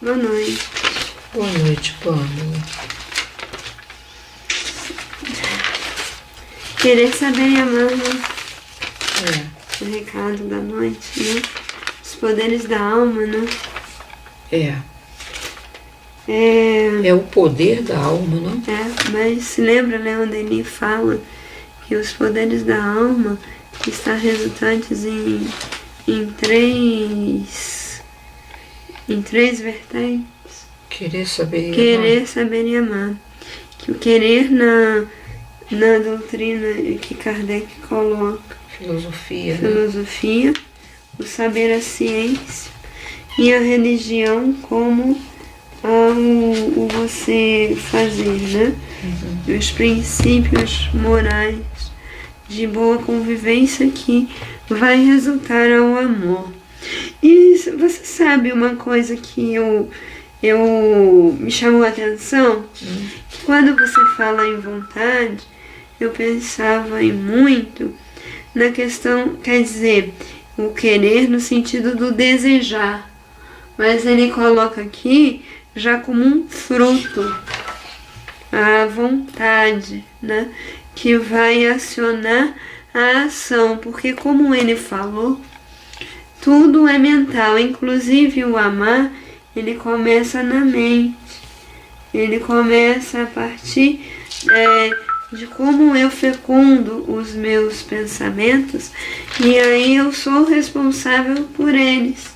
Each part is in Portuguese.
Boa noite. Boa noite, Pâmela. Querer saber e amar, né? É. O recado da noite, né? Os poderes da alma, né? É o poder da alma, não? Mas se lembra, Leon Denis fala que os poderes da alma estão resultantes em três vertentes. Querer saber e amar. Querer, saber e amar. Que o querer na doutrina que Kardec coloca. Filosofia, Filosofia, o saber, a ciência e a religião como o você fazer, né? Os princípios morais de boa convivência que vai resultar ao amor. E você sabe uma coisa que me chamou a atenção? Que quando você fala em vontade, eu pensava muito na questão, quer dizer, o querer no sentido do desejar. Mas ele coloca aqui já como um fruto, a vontade, né? Que vai acionar a ação, porque como ele falou, tudo é mental, inclusive o amar, ele começa na mente, ele começa a partir de como eu fecundo os meus pensamentos e aí eu sou responsável por eles.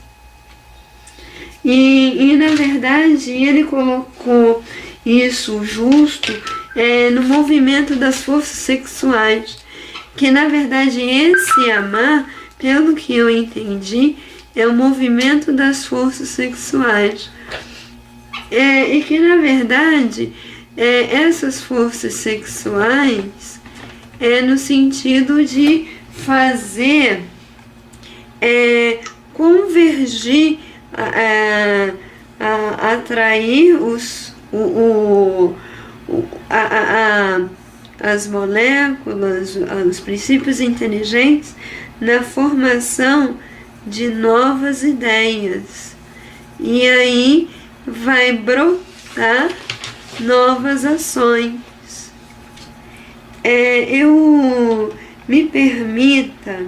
E na verdade ele colocou isso justo no movimento das forças sexuais, que na verdade esse amar, pelo que eu entendi, é o movimento das forças sexuais. E que na verdade essas forças sexuais no sentido de fazer convergir, atrair as moléculas, os princípios inteligentes na formação de novas ideias. E aí vai brotar novas ações. Eu me permita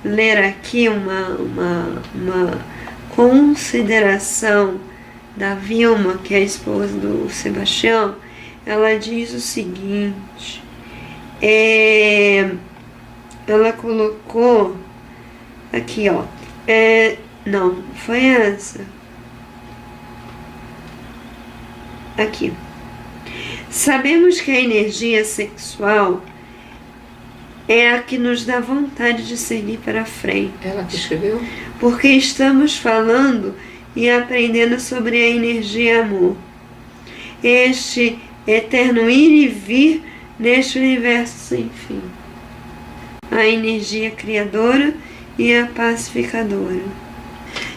ler aqui uma consideração da Vilma, que é a esposa do Sebastião. Ela diz o seguinte, ela colocou aqui, ó, não, foi essa. Aqui. Sabemos que a energia sexual é a que nos dá vontade de seguir para frente. Ela que escreveu? Porque estamos falando e aprendendo sobre a energia amor. Este eterno ir e vir neste universo sem fim. A energia criadora e a pacificadora.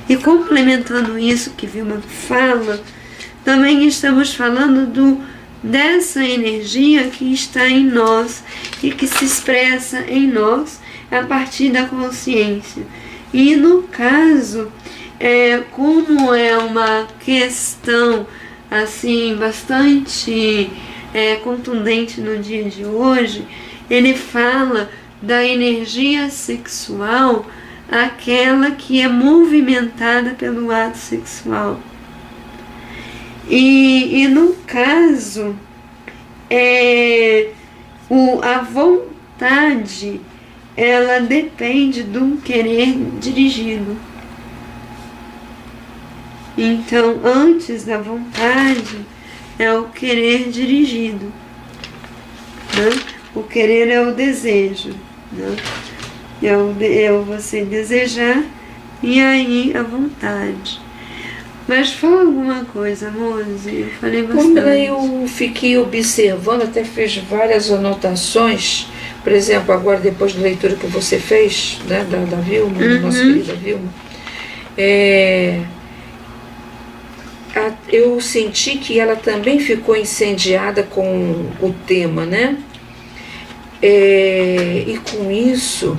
E complementando isso que Vilma fala, também estamos falando dessa energia que está em nós e que se expressa em nós a partir da consciência. E no caso, como é uma questão assim bastante contundente no dia de hoje, ele fala da energia sexual, aquela que é movimentada pelo ato sexual. E no caso, a vontade, ela depende de um querer dirigido. Então, antes da vontade, é o querer dirigido, né? O querer é o desejo, né? É o você desejar e aí a vontade. Mas fala alguma coisa, Mose, eu falei bastante. Como eu fiquei observando, até fiz várias anotações, por exemplo, agora depois da leitura que você fez, né, da Vilma, da nossa querida Vilma, eu senti que ela também ficou incendiada com o tema, né? E com isso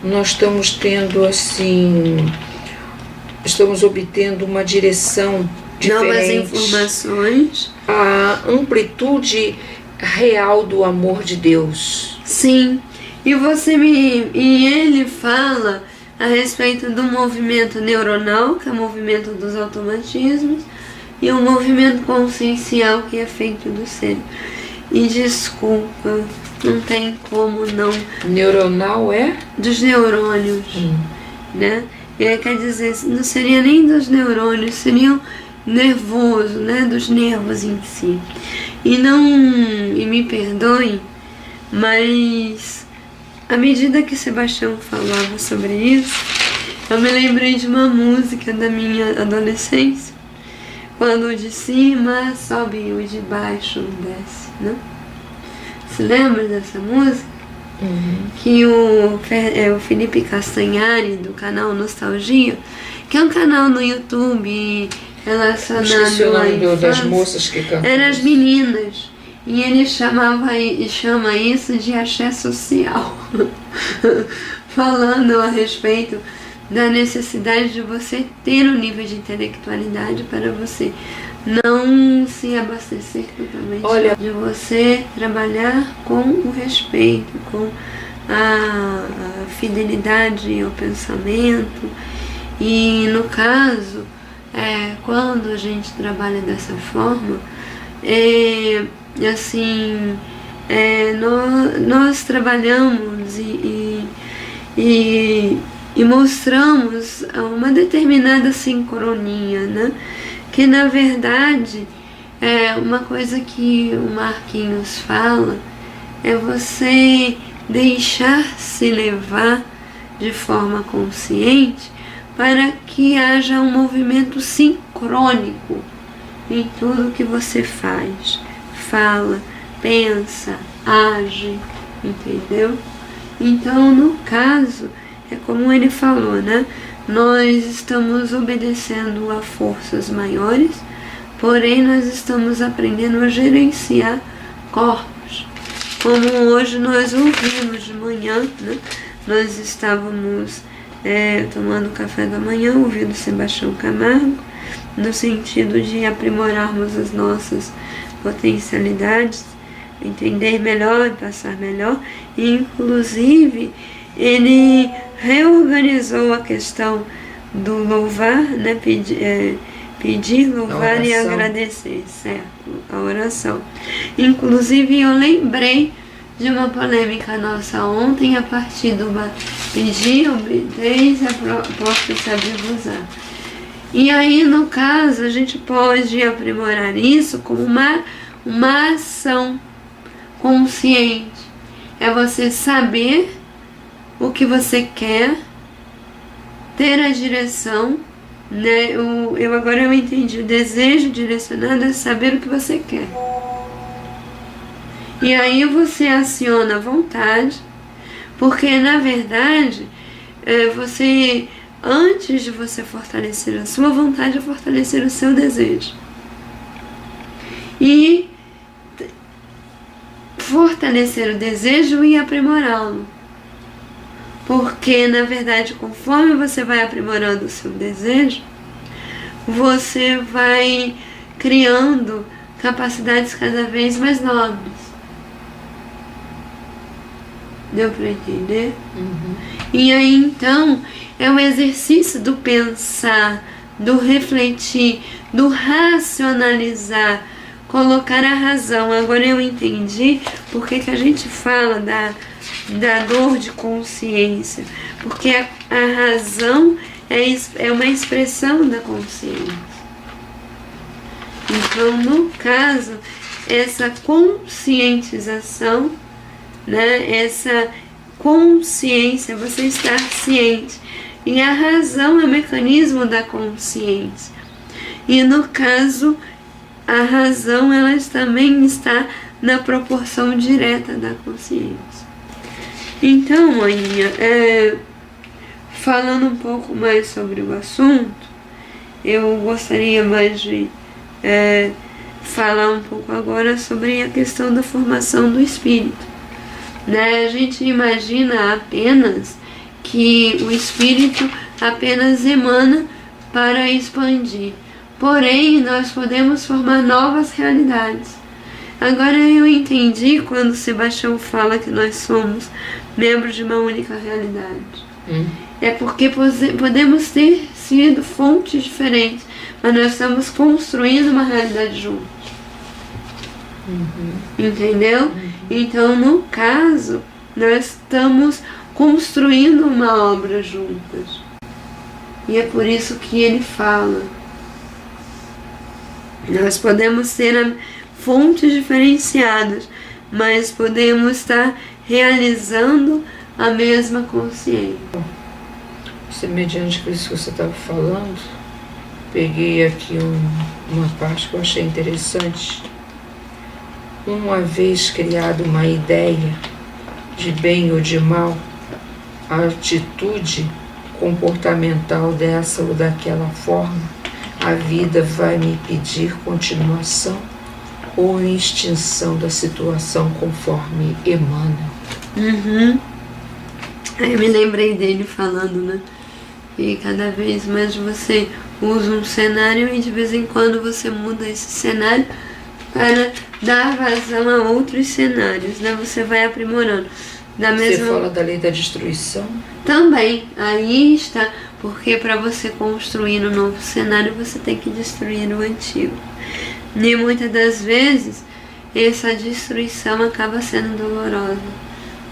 nós estamos tendo assim, estamos obtendo uma direção novas diferentes, informações. a amplitude real do amor de Deus. Sim, e ele fala a respeito do movimento neuronal, que é o movimento dos automatismos, e o movimento consciencial, que é feito do cérebro. E desculpa, não tem como não. Neuronal é? Dos neurônios, né? Quer dizer, não seria nem dos neurônios, seriam nervoso, né? Dos nervos em si. E me perdoem, mas à medida que Sebastião falava sobre isso, eu me lembrei de uma música da minha adolescência, quando o de cima sobe e o de baixo desce, né? Se lembra dessa música? Que o Felipe Castanhari, do canal Nostalgia, que é um canal no YouTube relacionado à infância, das moças que cantam. Eram as meninas. E ele chama isso de axé social. Falando a respeito da necessidade de você ter um nível de intelectualidade para você não se abastecer totalmente. Olha, de você trabalhar com o respeito, com a fidelidade ao pensamento. E no caso, quando a gente trabalha dessa forma, nós trabalhamos e mostramos uma determinada sincronia, né? Que na verdade uma coisa que o Marquinhos fala é você deixar-se levar de forma consciente para que haja um movimento sincrônico em tudo que você faz, fala, pensa, age, entendeu? Então, no caso, é como ele falou, né? Nós estamos obedecendo a forças maiores, porém nós estamos aprendendo a gerenciar corpos. Como hoje nós ouvimos de manhã, né? Nós estávamos tomando café da manhã, ouvindo Sebastião Camargo, no sentido de aprimorarmos as nossas potencialidades, entender melhor e passar melhor. E, inclusive, ele reorganizou a questão do louvar, né? Pedir, louvar e agradecer, certo? A oração. Inclusive, eu lembrei de uma polêmica nossa ontem, a partir do pedir, obedeis, a porta se abrir-vos-á. E aí, no caso, a gente pode aprimorar isso como uma ação consciente. É você saber o que você quer, ter a direção, né? Agora eu entendi, o desejo direcionado é saber o que você quer. E aí você aciona a vontade, porque na verdade antes de você fortalecer a sua vontade, é fortalecer o seu desejo. E fortalecer o desejo e aprimorá-lo. Porque, na verdade, conforme você vai aprimorando o seu desejo, você vai criando capacidades cada vez mais nobres. Deu para entender? E aí, então, é o exercício do pensar, do refletir, do racionalizar, colocar a razão. Agora eu entendi por que a gente fala da dor de consciência, porque a razão é uma expressão da consciência. Então, no caso, essa conscientização, né, essa consciência, você estar ciente, e a razão é o mecanismo da consciência. E no caso, a razão ela também está na proporção direta da consciência. Então, maninha, falando um pouco mais sobre o assunto, eu gostaria mais de falar um pouco agora sobre a questão da formação do espírito. Né? A gente imagina apenas que o espírito apenas emana para expandir. porém nós podemos formar novas realidades. Agora eu entendi quando Sebastião fala que nós somos membros de uma única realidade. É porque podemos ter sido fontes diferentes, mas nós estamos construindo uma realidade juntos. Entendeu? Então, no caso, nós estamos construindo uma obra juntas. E é por isso que ele fala. Nós podemos ter fontes diferenciadas, mas podemos estar realizando a mesma consciência. Mediante isso que você estava falando, peguei aqui uma parte que eu achei interessante. Uma vez criada uma ideia de bem ou de mal, a atitude comportamental dessa ou daquela forma, a vida vai me pedir continuação ou extinção da situação conforme emana. Aí eu me lembrei dele falando, né? E cada vez mais você usa um cenário e de vez em quando você muda esse cenário para dar vazão a outros cenários, né? Você vai aprimorando. Você fala da lei da destruição? Também, aí está, porque para você construir um novo cenário você tem que destruir o antigo. E muitas das vezes essa destruição acaba sendo dolorosa.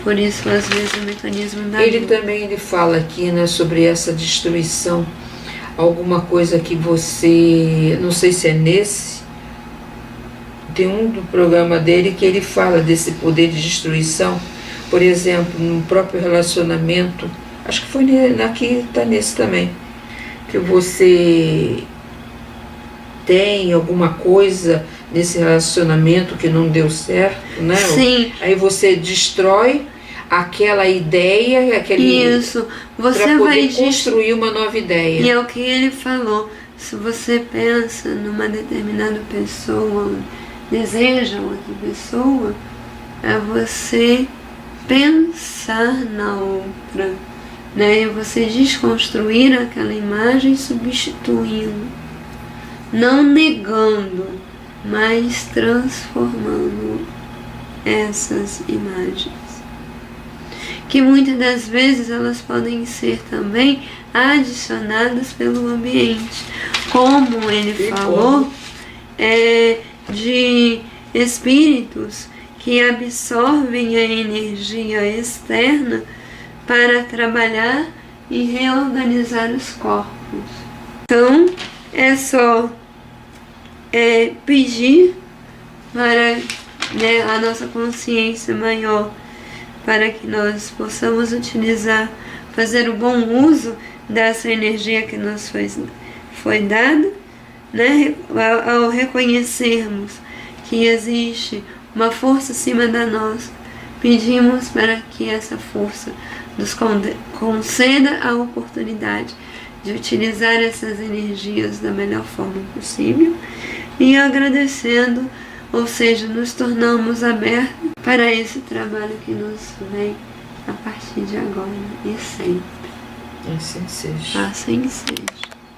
Por isso, às vezes, o mecanismo da Ele também fala aqui, né, sobre essa destruição. Alguma coisa que você... Não sei se é nesse... Tem um do programa dele que ele fala desse poder de destruição. Por exemplo, no próprio relacionamento. Acho que foi aqui, está nesse também. Que você tem alguma coisa nesse relacionamento que não deu certo, né? Sim. Aí você destrói aquela ideia, isso. Você para vai poder construir uma nova ideia. E é o que ele falou. Se você pensa numa determinada pessoa, deseja outra pessoa, é você pensar na outra, né? É você desconstruir aquela imagem substituindo, não negando, mas transformando essas imagens. Que muitas das vezes elas podem ser também adicionadas pelo ambiente. Como ele falou, de espíritos que absorvem a energia externa para trabalhar e reorganizar os corpos. Então, é só pedir para, né, a nossa consciência maior, para que nós possamos utilizar, fazer o bom uso dessa energia que nos foi dada, né, ao reconhecermos que existe uma força acima da nossa, pedimos para que essa força nos conceda a oportunidade de utilizar essas energias da melhor forma possível e agradecendo, ou seja, nos tornamos abertos para esse trabalho que nos vem a partir de agora e sempre. Assim seja. Assim seja.